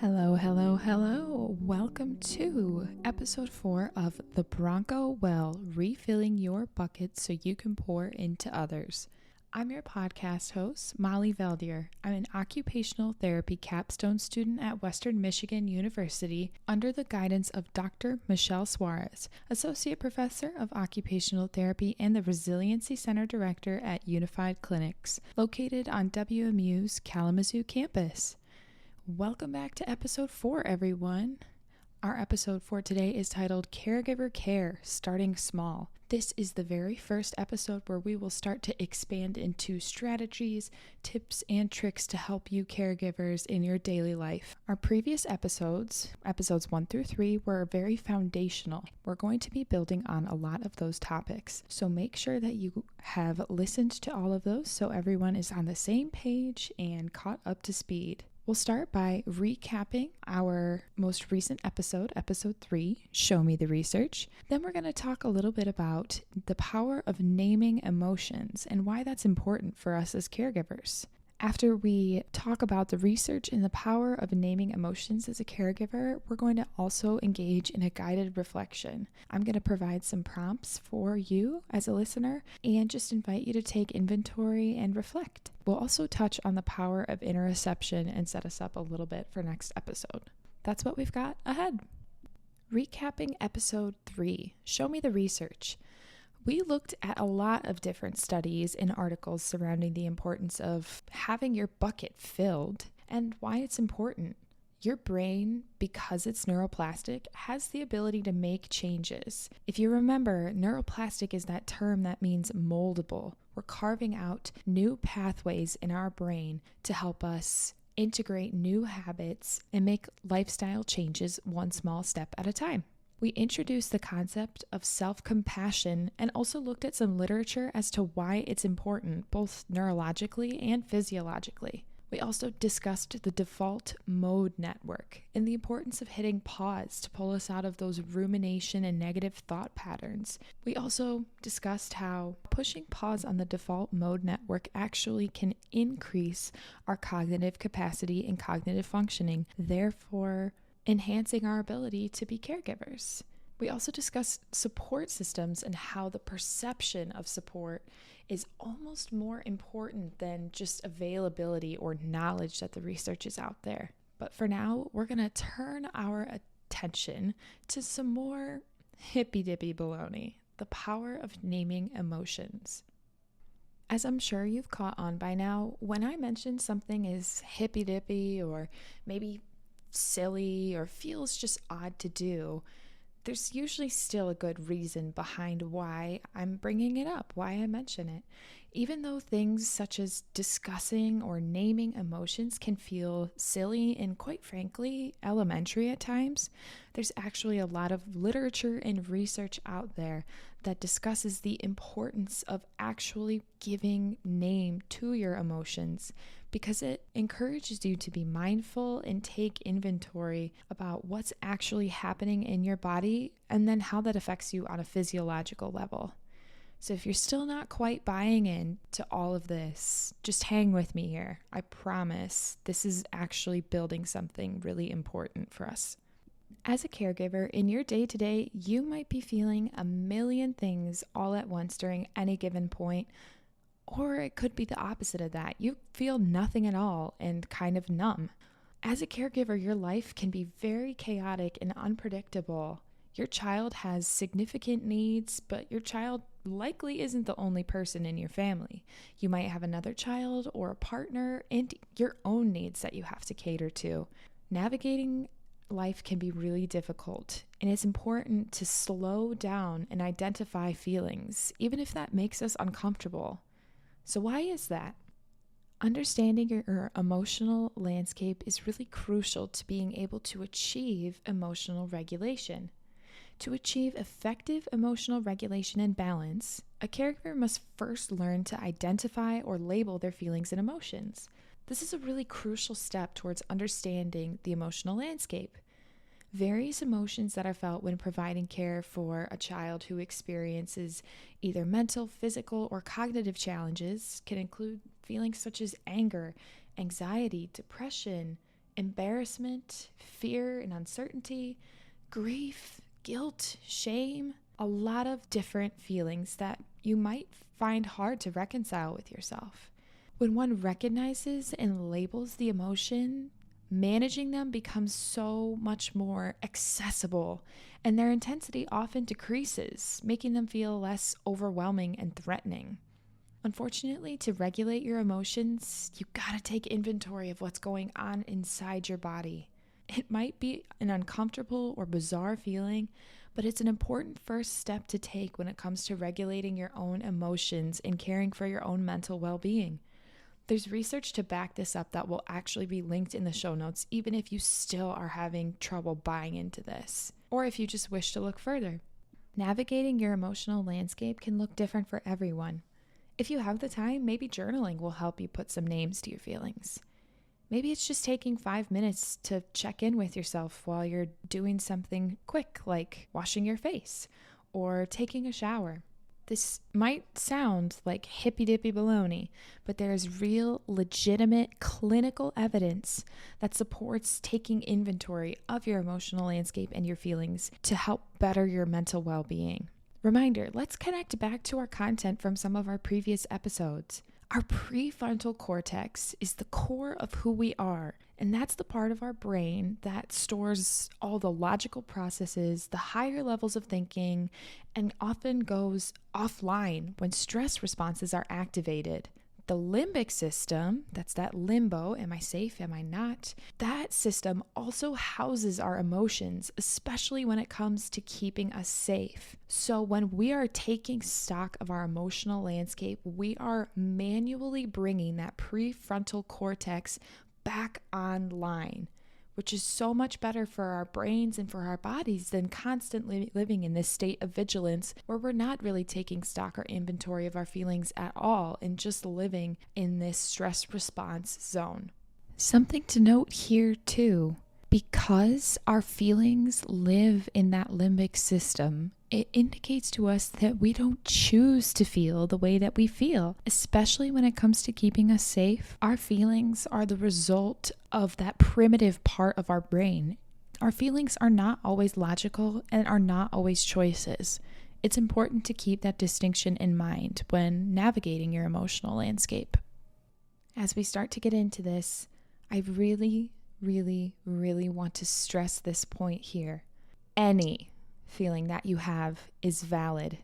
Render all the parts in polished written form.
Hello, hello, hello. Welcome to episode 4 of The Bronco Well, refilling your bucket so you can pour into others. I'm your podcast host, Molly Valdier. I'm an occupational therapy capstone student at Western Michigan University under the guidance of Dr. Michelle Suarez, Associate Professor of Occupational Therapy and the Resiliency Center Director at Unified Clinics, located on WMU's Kalamazoo campus. Welcome back to episode 4, everyone. Our episode for today is titled Caregiver Care, Starting Small. This is the very first episode where we will start to expand into strategies, tips, and tricks to help you caregivers in your daily life. Our previous episodes 1 through 3, were very foundational. We're going to be building on a lot of those topics. So make sure that you have listened to all of those so everyone is on the same page and caught up to speed. We'll start by recapping our most recent episode 3, Show Me the Research. Then we're going to talk a little bit about the power of naming emotions and why that's important for us as caregivers. After we talk about the research and the power of naming emotions as a caregiver, we're going to also engage in a guided reflection. I'm going to provide some prompts for you as a listener and just invite you to take inventory and reflect. We'll also touch on the power of interoception and set us up a little bit for next episode. That's what we've got ahead. Recapping episode 3, Show Me the Research. We looked at a lot of different studies and articles surrounding the importance of having your bucket filled and why it's important. Your brain, because it's neuroplastic, has the ability to make changes. If you remember, neuroplastic is that term that means moldable. We're carving out new pathways in our brain to help us integrate new habits and make lifestyle changes one small step at a time. We introduced the concept of self-compassion and also looked at some literature as to why it's important, both neurologically and physiologically. We also discussed the default mode network and the importance of hitting pause to pull us out of those rumination and negative thought patterns. We also discussed how pushing pause on the default mode network actually can increase our cognitive capacity and cognitive functioning, therefore enhancing our ability to be caregivers. We also discuss support systems and how the perception of support is almost more important than just availability or knowledge that the research is out there. But for now, we're going to turn our attention to some more hippy-dippy baloney, the power of naming emotions. As I'm sure you've caught on by now, when I mention something is hippy-dippy or maybe silly or feels just odd to do, there's usually still a good reason behind why I'm bringing it up, why I mention it. Even though things such as discussing or naming emotions can feel silly and quite frankly elementary at times, there's actually a lot of literature and research out there that discusses the importance of actually giving name to your emotions, because it encourages you to be mindful and take inventory about what's actually happening in your body and then how that affects you on a physiological level. So if you're still not quite buying into all of this, just hang with me here. I promise this is actually building something really important for us. As a caregiver, in your day-to-day, you might be feeling a million things all at once during any given point. Or it could be the opposite of that. You feel nothing at all and kind of numb. As a caregiver, your life can be very chaotic and unpredictable. Your child has significant needs, but your child likely isn't the only person in your family. You might have another child or a partner and your own needs that you have to cater to. Navigating life can be really difficult, and it's important to slow down and identify feelings, even if that makes us uncomfortable. So why is that? Understanding your emotional landscape is really crucial to being able to achieve emotional regulation. To achieve effective emotional regulation and balance, a caregiver must first learn to identify or label their feelings and emotions. This is a really crucial step towards understanding the emotional landscape. Various emotions that are felt when providing care for a child who experiences either mental, physical, or cognitive challenges can include feelings such as anger, anxiety, depression, embarrassment, fear and uncertainty, grief, guilt, shame, a lot of different feelings that you might find hard to reconcile with yourself. When one recognizes and labels the emotion, managing them becomes so much more accessible, and their intensity often decreases, making them feel less overwhelming and threatening. Unfortunately, to regulate your emotions, you gotta take inventory of what's going on inside your body. It might be an uncomfortable or bizarre feeling, but it's an important first step to take when it comes to regulating your own emotions and caring for your own mental well-being. There's research to back this up that will actually be linked in the show notes, even if you still are having trouble buying into this, or if you just wish to look further. Navigating your emotional landscape can look different for everyone. If you have the time, maybe journaling will help you put some names to your feelings. Maybe it's just taking 5 minutes to check in with yourself while you're doing something quick, like washing your face or taking a shower. This might sound like hippy-dippy baloney, but there is real, legitimate clinical evidence that supports taking inventory of your emotional landscape and your feelings to help better your mental well-being. Reminder, let's connect back to our content from some of our previous episodes. Our prefrontal cortex is the core of who we are, and that's the part of our brain that stores all the logical processes, the higher levels of thinking, and often goes offline when stress responses are activated. The limbic system, that's that limbo, am I safe, am I not? That system also houses our emotions, especially when it comes to keeping us safe. So when we are taking stock of our emotional landscape, we are manually bringing that prefrontal cortex back online, which is so much better for our brains and for our bodies than constantly living in this state of vigilance where we're not really taking stock or inventory of our feelings at all and just living in this stress response zone. Something to note here too, because our feelings live in that limbic system, it indicates to us that we don't choose to feel the way that we feel, especially when it comes to keeping us safe. Our feelings are the result of that primitive part of our brain. Our feelings are not always logical and are not always choices. It's important to keep that distinction in mind when navigating your emotional landscape. As we start to get into this, I really want to stress this point here. Any feeling that you have is valid.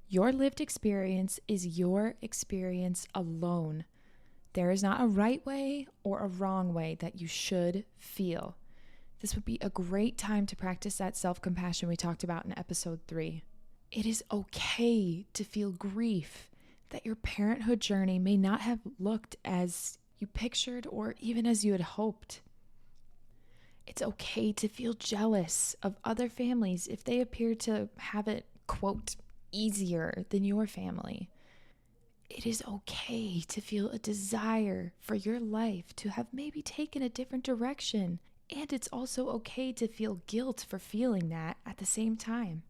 Your lived experience is your experience alone. There is not a right way or a wrong way that you should feel. This would be a great time to practice that self-compassion we talked about in episode 3. It is okay to feel grief that your parenthood journey may not have looked as you pictured or even as you had hoped. It's okay to feel jealous of other families if they appear to have it, quote, easier than your family. It is okay to feel a desire for your life to have maybe taken a different direction. And it's also okay to feel guilt for feeling that at the same time.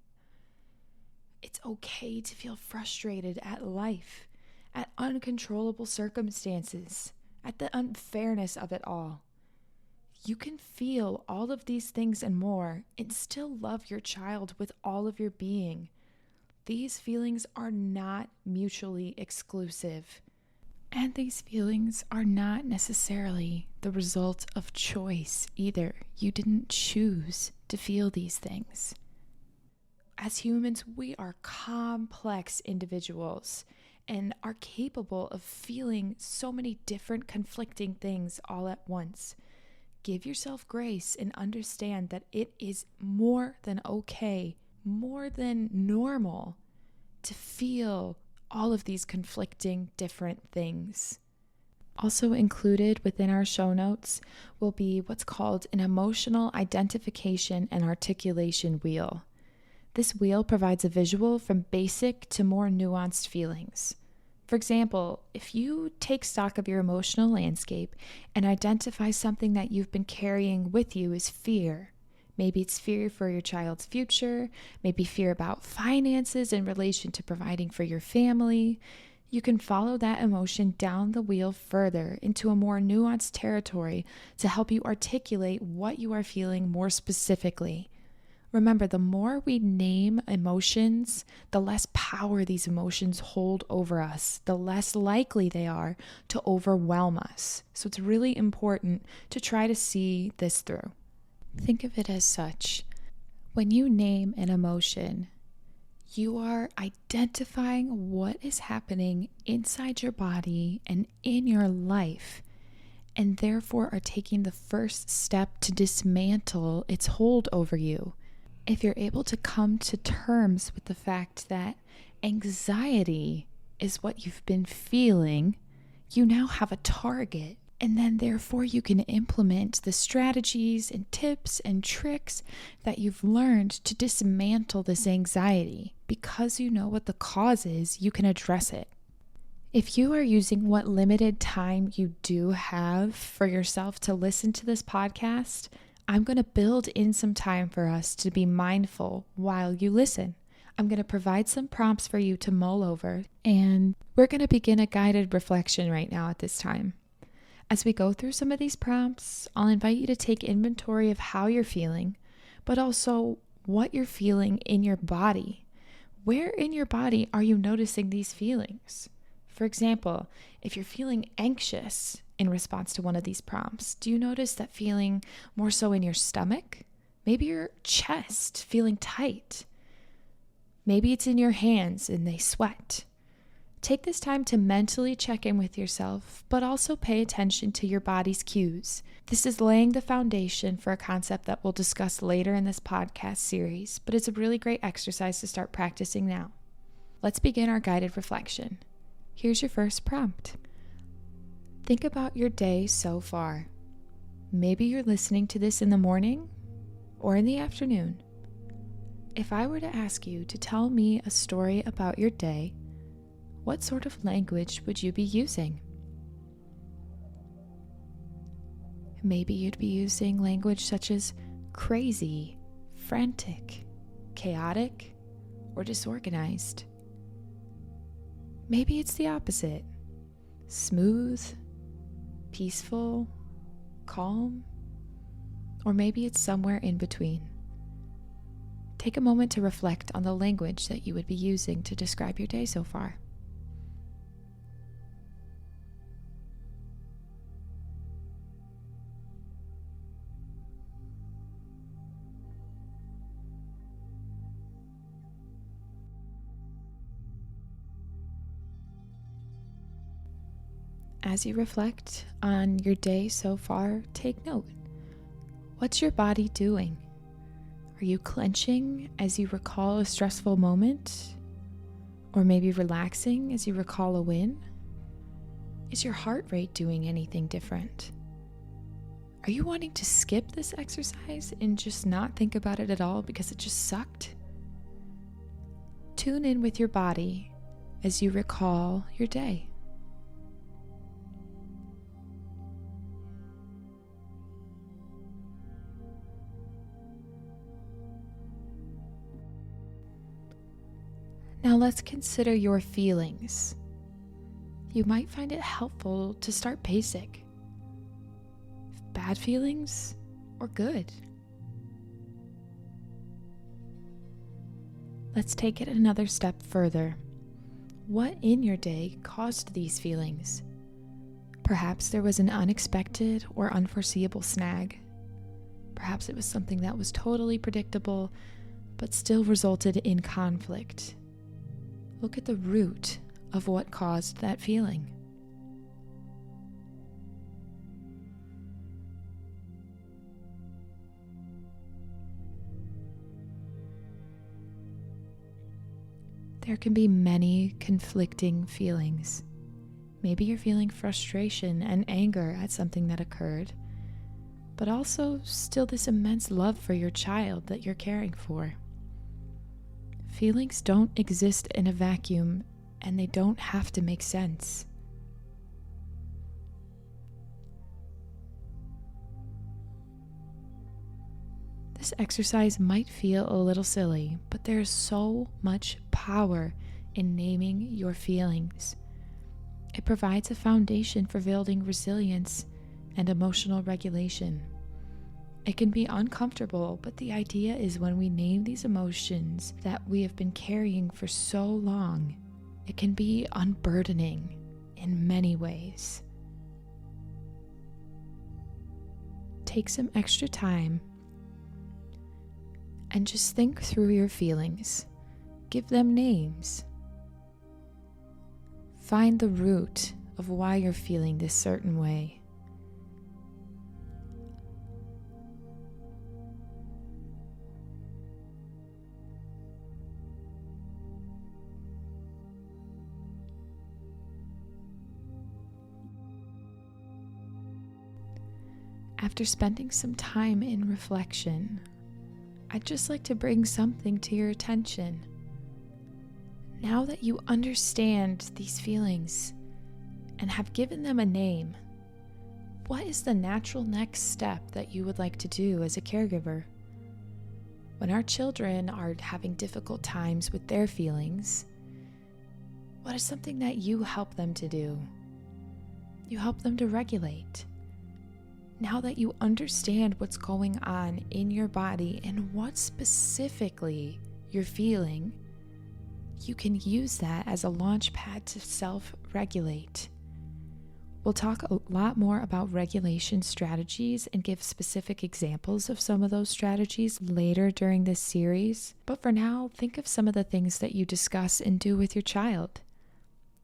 It's okay to feel frustrated at life, at uncontrollable circumstances, at the unfairness of it all. You can feel all of these things and more and still love your child with all of your being. These feelings are not mutually exclusive. And these feelings are not necessarily the result of choice either. You didn't choose to feel these things. As humans, we are complex individuals and are capable of feeling so many different conflicting things all at once. Give yourself grace and understand that it is more than okay, more than normal to feel all of these conflicting different things. Also included within our show notes will be what's called an emotional identification and articulation wheel. This wheel provides a visual from basic to more nuanced feelings. For example, if you take stock of your emotional landscape and identify something that you've been carrying with you as fear, maybe it's fear for your child's future, maybe fear about finances in relation to providing for your family, You can follow that emotion down the wheel further into a more nuanced territory to help you articulate what you are feeling more specifically. Remember, the more we name emotions, the less power these emotions hold over us, the less likely they are to overwhelm us. So it's really important to try to see this through. Think of it as such. When you name an emotion, you are identifying what is happening inside your body and in your life, and therefore are taking the first step to dismantle its hold over you. If you're able to come to terms with the fact that anxiety is what you've been feeling, you now have a target. And then therefore you can implement the strategies and tips and tricks that you've learned to dismantle this anxiety. Because you know what the cause is, you can address it. If you are using what limited time you do have for yourself to listen to this podcast, I'm going to build in some time for us to be mindful while you listen. I'm going to provide some prompts for you to mull over, and we're going to begin a guided reflection right now at this time. As we go through some of these prompts, I'll invite you to take inventory of how you're feeling, but also what you're feeling in your body. Where in your body are you noticing these feelings? For example, if you're feeling anxious in response to one of these prompts, do you notice that feeling more so in your stomach? Maybe your chest feeling tight. Maybe it's in your hands and they sweat. Take this time to mentally check in with yourself, but also pay attention to your body's cues. This is laying the foundation for a concept that we'll discuss later in this podcast series, but it's a really great exercise to start practicing now. Let's begin our guided reflection. Here's your first prompt. Think about your day so far. Maybe you're listening to this in the morning or in the afternoon. If I were to ask you to tell me a story about your day, what sort of language would you be using? Maybe you'd be using language such as crazy, frantic, chaotic, or disorganized. Maybe it's the opposite. Smooth, peaceful, calm, or maybe it's somewhere in between. Take a moment to reflect on the language that you would be using to describe your day so far. As you reflect on your day so far, take note. What's your body doing? Are you clenching as you recall a stressful moment? Or maybe relaxing as you recall a win? Is your heart rate doing anything different? Are you wanting to skip this exercise and just not think about it at all because it just sucked? Tune in with your body as you recall your day. Now let's consider your feelings. You might find it helpful to start basic. Bad feelings or good? Let's take it another step further. What in your day caused these feelings? Perhaps there was an unexpected or unforeseeable snag. Perhaps it was something that was totally predictable, but still resulted in conflict. Look at the root of what caused that feeling. There can be many conflicting feelings. Maybe you're feeling frustration and anger at something that occurred, but also still this immense love for your child that you're caring for. Feelings don't exist in a vacuum, and they don't have to make sense. This exercise might feel a little silly, but there's so much power in naming your feelings. It provides a foundation for building resilience and emotional regulation. It can be uncomfortable, but the idea is when we name these emotions that we have been carrying for so long, it can be unburdening in many ways. Take some extra time and just think through your feelings. Give them names. Find the root of why you're feeling this certain way. After spending some time in reflection, I'd just like to bring something to your attention. Now that you understand these feelings and have given them a name, what is the natural next step that you would like to do as a caregiver? When our children are having difficult times with their feelings, what is something that you help them to do? You help them to regulate. Now that you understand what's going on in your body and what specifically you're feeling, you can use that as a launch pad to self-regulate. We'll talk a lot more about regulation strategies and give specific examples of some of those strategies later during this series. But for now, think of some of the things that you discuss and do with your child.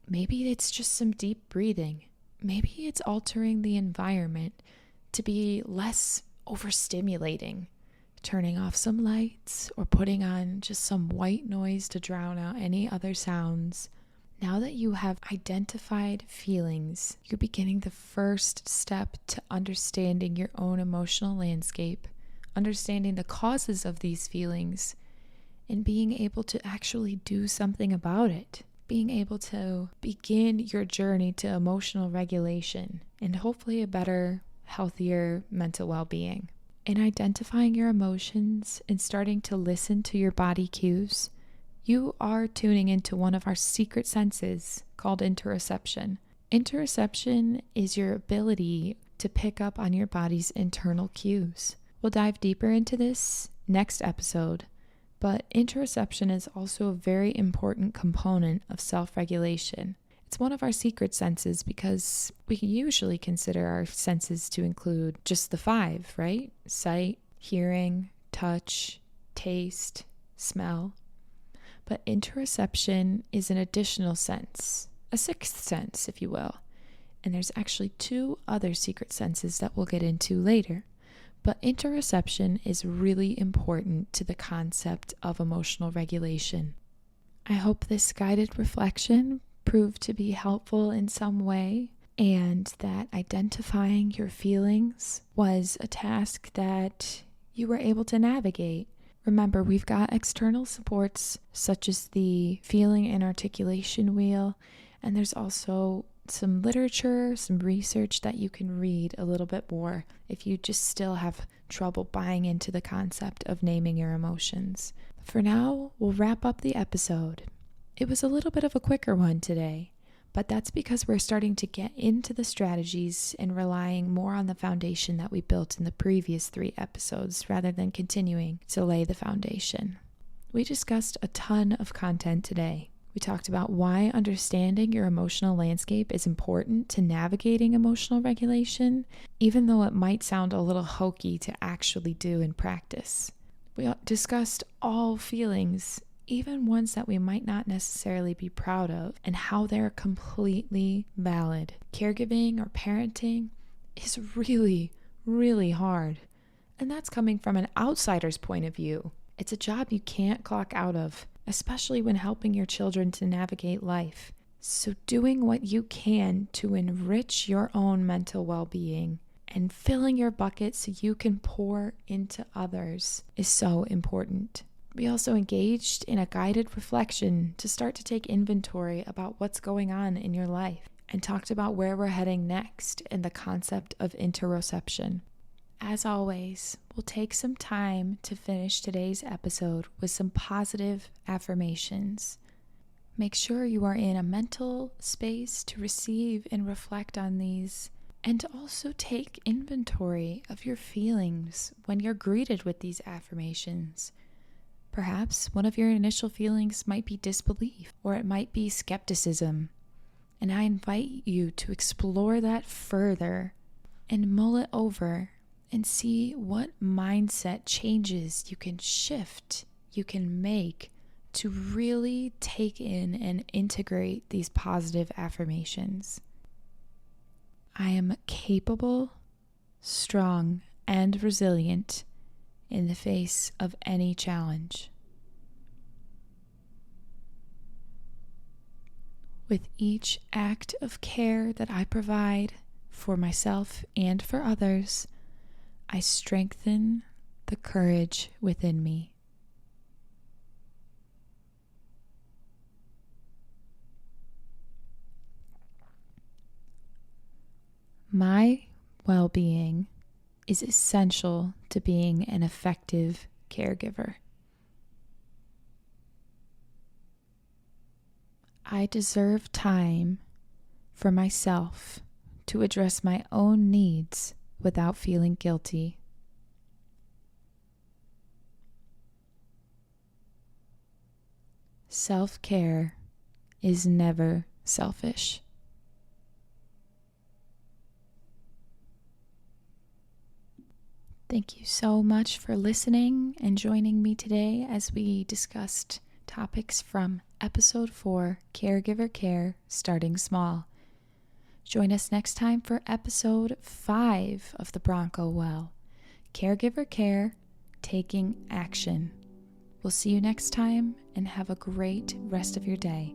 Maybe it's just some deep breathing. Maybe it's altering the environment to be less overstimulating, turning off some lights or putting on just some white noise to drown out any other sounds. Now that you have identified feelings, you're beginning the first step to understanding your own emotional landscape, understanding the causes of these feelings, and being able to actually do something about it. Being able to begin your journey to emotional regulation and hopefully a better, healthier mental well-being. In identifying your emotions and starting to listen to your body cues, you are tuning into one of our secret senses called interoception. Interoception is your ability to pick up on your body's internal cues. We'll dive deeper into this next episode, but interoception is also a very important component of self-regulation. It's one of our secret senses because we usually consider our senses to include just the 5, right? Sight, hearing, touch, taste, smell. But interoception is an additional sense, a 6th sense, if you will. And there's actually 2 other secret senses that we'll get into later. But interoception is really important to the concept of emotional regulation. I hope this guided reflection proved to be helpful in some way, and that identifying your feelings was a task that you were able to navigate. Remember, we've got external supports such as the feeling and articulation wheel, and there's also some literature, some research that you can read a little bit more if you just still have trouble buying into the concept of naming your emotions. For now, we'll wrap up the episode. It was a little bit of a quicker one today, but that's because we're starting to get into the strategies and relying more on the foundation that we built in the previous 3 episodes rather than continuing to lay the foundation. We discussed a ton of content today. We talked about why understanding your emotional landscape is important to navigating emotional regulation, even though it might sound a little hokey to actually do in practice. We discussed all feelings, even ones that we might not necessarily be proud of, and how they're completely valid. Caregiving or parenting is really, really hard. And that's coming from an outsider's point of view. It's a job you can't clock out of, especially when helping your children to navigate life. So doing what you can to enrich your own mental well-being and filling your bucket so you can pour into others is so important. We also engaged in a guided reflection to start to take inventory about what's going on in your life and talked about where we're heading next and the concept of interoception. As always, we'll take some time to finish today's episode with some positive affirmations. Make sure you are in a mental space to receive and reflect on these, and to also take inventory of your feelings when you're greeted with these affirmations. Perhaps one of your initial feelings might be disbelief, or it might be skepticism. And I invite you to explore that further and mull it over and see what mindset changes you can shift, you can make to really take in and integrate these positive affirmations. I am capable, strong, and resilient in the face of any challenge. With each act of care that I provide for myself and for others, I strengthen the courage within me. My well-being is essential to being an effective caregiver. I deserve time for myself to address my own needs without feeling guilty. Self-care is never selfish. Thank you so much for listening and joining me today as we discussed topics from episode 4, Caregiver Care, Starting Small. Join us next time for episode 5 of the Bronco Well, Caregiver Care, Taking Action. We'll see you next time and have a great rest of your day.